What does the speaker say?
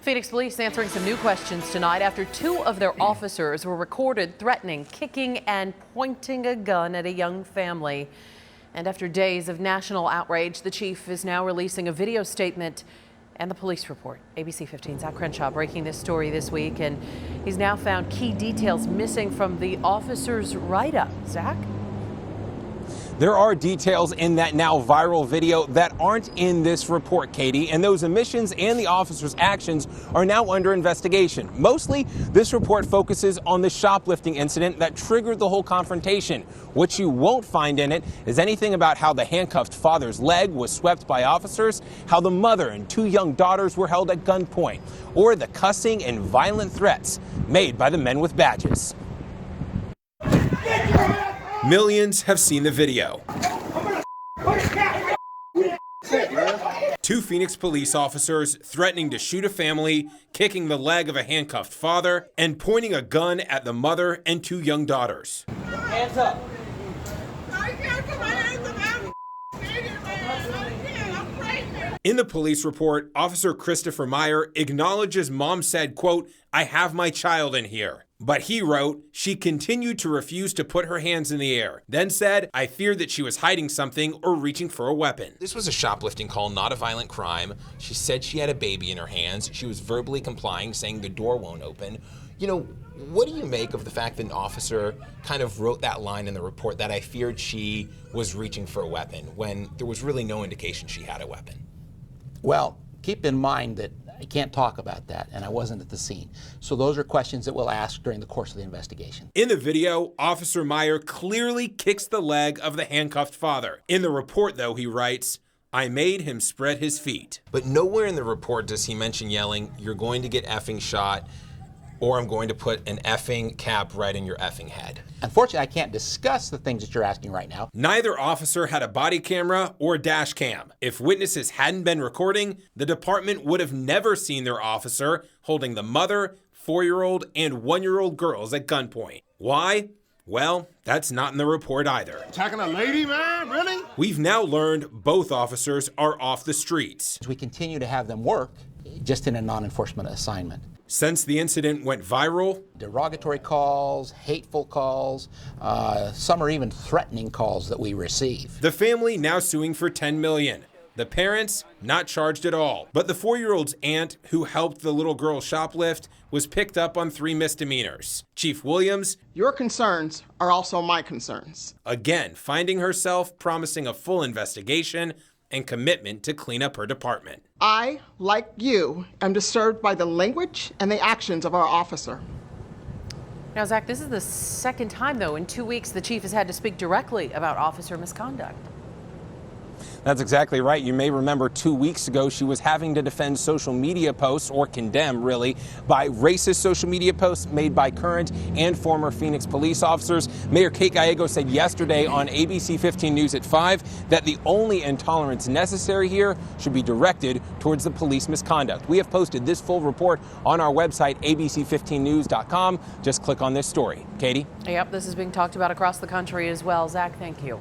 Phoenix police answering some new questions tonight after two of their officers were recorded threatening, kicking, and pointing a gun at a young family. And after days of national outrage, the chief is now releasing a video statement and the police report. ABC 15's Zach Crenshaw breaking this story this week, and he's now found key details missing from the officer's write-up. Zach? There are details in that now viral video that aren't in this report, Katie, and those omissions and the officer's actions are now under investigation. Mostly, this report focuses on the shoplifting incident that triggered the whole confrontation. What you won't find in it is anything about how the handcuffed father's leg was swept by officers, how the mother and two young daughters were held at gunpoint, or the cussing and violent threats made by the men with badges. Millions have seen the video. Two Phoenix police officers threatening to shoot a family, kicking the leg of a handcuffed father, and pointing a gun at the mother and two young daughters. Hands up. In the police report, Officer Christopher Meyer acknowledges mom said, quote, "I have my child in here." But he wrote, she continued to refuse to put her hands in the air, then said, "I feared that she was hiding something or reaching for a weapon." This was a shoplifting call, not a violent crime. She said she had a baby in her hands. She was verbally complying, saying the door won't open. You know, what do you make of the fact that an officer kind of wrote that line in the report that I feared she was reaching for a weapon when there was really no indication she had a weapon? Well, keep in mind that I can't talk about that, and I wasn't at the scene. So those are questions that we'll ask during the course of the investigation. In the video, Officer Meyer clearly kicks the leg of the handcuffed father. In the report, though, he writes, "I made him spread his feet." But nowhere in the report does he mention yelling, "You're going to get effing shot," or "I'm going to put an effing cap right in your effing head." Unfortunately, I can't discuss the things that you're asking right now. Neither officer had a body camera or dash cam. If witnesses hadn't been recording, the department would have never seen their officer holding the mother, 4-year-old, and 1-year-old girls at gunpoint. Why? Well, that's not in the report either. Attacking a lady, man? Really? We've now learned both officers are off the streets. We continue to have them work just in a non-enforcement assignment. Since the incident went viral, derogatory calls, hateful calls, some are even threatening calls that we receive. The family now suing for $10 million. The parents not charged at all. But the 4-year-old's aunt, who helped the little girl shoplift, was picked up on 3 misdemeanors. Chief Williams, "Your concerns are also my concerns." Again, finding herself promising a full investigation and commitment to clean up her department. I, like you, am disturbed by the language and the actions of our officer. Now, Zach, this is the second time, though, in 2 weeks the chief has had to speak directly about officer misconduct. That's exactly right. You may remember 2 weeks ago, she was having to defend social media posts, or condemn, really, by racist social media posts made by current and former Phoenix police officers. Mayor Kate Gallego said yesterday on ABC 15 News at 5 that the only intolerance necessary here should be directed towards the police misconduct. We have posted this full report on our website, abc15news.com. Just click on this story. Katie? Yep, this is being talked about across the country as well. Zach, thank you.